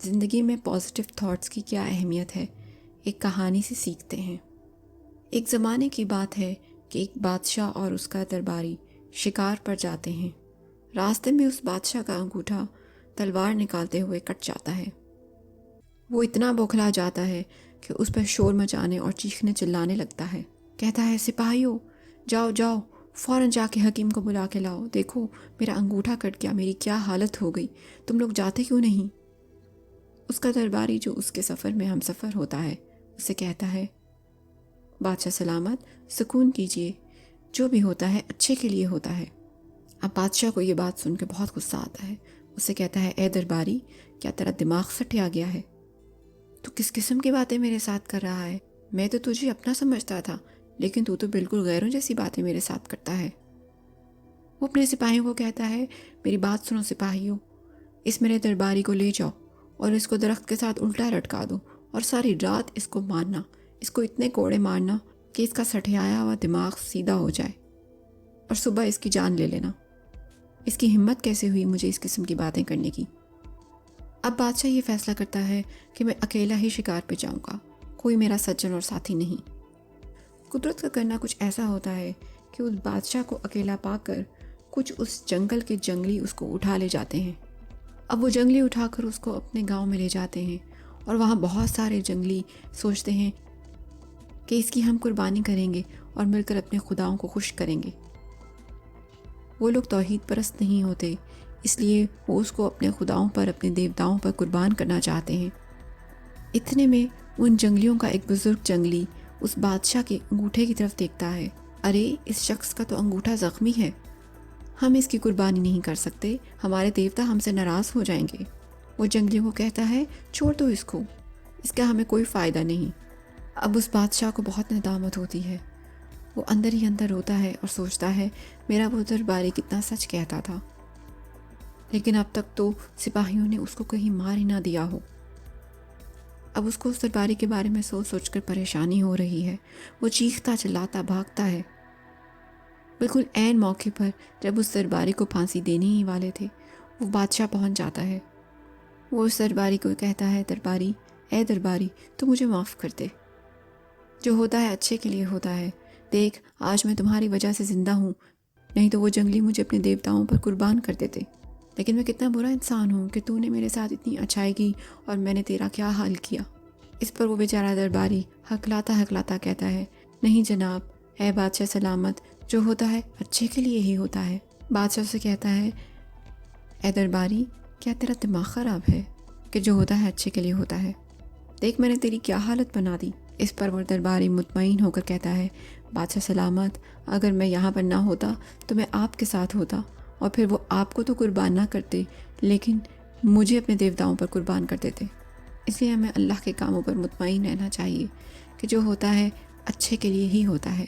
زندگی میں positive thoughts کی کیا اہمیت ہے، ایک کہانی سے سیکھتے ہیں۔ ایک زمانے کی بات ہے کہ ایک بادشاہ اور اس کا درباری شکار پر جاتے ہیں۔ راستے میں اس بادشاہ کا انگوٹھا تلوار نکالتے ہوئے کٹ جاتا ہے۔ وہ اتنا بوکھلا جاتا ہے کہ اس پر شور مچانے اور چیخنے چلانے لگتا ہے۔ کہتا ہے، سپاہیوں جاؤ جاؤ، فوراً جا کے حکیم کو بلا کے لاؤ، دیکھو میرا انگوٹھا کٹ گیا، میری کیا حالت ہو گئی، تم لوگ جاتے کیوں نہیں؟ اس کا درباری جو اس کے سفر میں ہم سفر ہوتا ہے اسے کہتا ہے، بادشاہ سلامت، سکون کیجئے، جو بھی ہوتا ہے اچھے کے لیے ہوتا ہے۔ اب بادشاہ کو یہ بات سن کے بہت غصہ آتا ہے۔ اسے کہتا ہے، اے درباری، کیا تیرا دماغ سٹیا گیا ہے؟ تو کس قسم کی باتیں میرے ساتھ کر رہا ہے؟ میں تو تجھے اپنا سمجھتا تھا، لیکن تو بالکل غیروں جیسی باتیں میرے ساتھ کرتا ہے۔ وہ اپنے سپاہیوں کو کہتا ہے، میری بات سنو سپاہیوں، اس میرے درباری کو لے جاؤ اور اس کو درخت کے ساتھ الٹا لٹکا دو اور ساری رات اس کو مارنا، اس کو اتنے کوڑے مارنا کہ اس کا سٹیایا ہوا دماغ سیدھا ہو جائے، اور صبح اس کی جان لے لینا۔ اس کی ہمت کیسے ہوئی مجھے اس قسم کی باتیں کرنے کی؟ اب بادشاہ یہ فیصلہ کرتا ہے کہ میں اکیلا ہی شکار پہ جاؤں گا، کوئی میرا سجن اور ساتھی نہیں۔ قدرت کا کرنا کچھ ایسا ہوتا ہے کہ اس بادشاہ کو اکیلا پا کر کچھ اس جنگل کے جنگلی اس کو اٹھا لے جاتے ہیں۔ اب وہ جنگلی اٹھا کر اس کو اپنے گاؤں میں لے جاتے ہیں، اور وہاں بہت سارے جنگلی سوچتے ہیں کہ اس کی ہم قربانی کریں گے اور مل کر اپنے خداؤں کو خوش کریں گے۔ وہ لوگ توحید پرست نہیں ہوتے، اس لیے وہ اس کو اپنے خداؤں پر، اپنے دیوتاؤں پر قربان کرنا چاہتے ہیں۔ اتنے میں ان جنگلیوں کا ایک بزرگ جنگلی اس بادشاہ کے انگوٹھے کی طرف دیکھتا ہے، ارے اس شخص کا تو انگوٹھا زخمی ہے، ہم اس کی قربانی نہیں کر سکتے، ہمارے دیوتا ہم سے ناراض ہو جائیں گے۔ وہ جنگلیوں کو کہتا ہے، چھوڑ دو اس کو، اس کا ہمیں کوئی فائدہ نہیں۔ اب اس بادشاہ کو بہت ندامت ہوتی ہے، وہ اندر ہی اندر روتا ہے اور سوچتا ہے، میرا وہ درباری کتنا سچ کہتا تھا، لیکن اب تک تو سپاہیوں نے اس کو کہیں مار ہی نہ دیا ہو۔ اب اس کو اس درباری کے بارے میں سوچ سوچ کر پریشانی ہو رہی ہے۔ وہ چیختا چلاتا بھاگتا ہے۔ بالکل عین موقع پر جب اس درباری کو پھانسی دینے ہی والے تھے، وہ بادشاہ پہنچ جاتا ہے۔ وہ اس درباری کو کہتا ہے، درباری، اے درباری، تو مجھے معاف کر دے، جو ہوتا ہے اچھے کے لیے ہوتا ہے، دیکھ آج میں تمہاری وجہ سے زندہ ہوں، نہیں تو وہ جنگلی مجھے اپنے دیوتاؤں پر قربان کر دیتے، لیکن میں کتنا برا انسان ہوں کہ تو نے میرے ساتھ اتنی اچھائی کی اور میں نے تیرا کیا حال کیا۔ اس پر وہ بیچارہ درباری ہکلاتا کہتا ہے، نہیں جناب، اے بادشاہ سلامت، جو ہوتا ہے اچھے کے لیے ہی ہوتا ہے۔ بادشاہ سے کہتا ہے، اے درباری، کیا تیرا دماغ خراب ہے کہ جو ہوتا ہے اچھے کے لیے ہوتا ہے؟ دیکھ میں نے تیری کیا حالت بنا دی۔ اس پر وہ درباری مطمئن ہو کر کہتا ہے، بادشاہ سلامت، اگر میں یہاں پر نہ ہوتا تو میں آپ کے ساتھ ہوتا، اور پھر وہ آپ کو تو قربان نہ کرتے لیکن مجھے اپنے دیوتاؤں پر قربان کر دیتے۔ اس لیے ہمیں اللہ کے کاموں پر مطمئن رہنا چاہیے کہ جو ہوتا ہے اچھے کے لیے ہی ہوتا ہے۔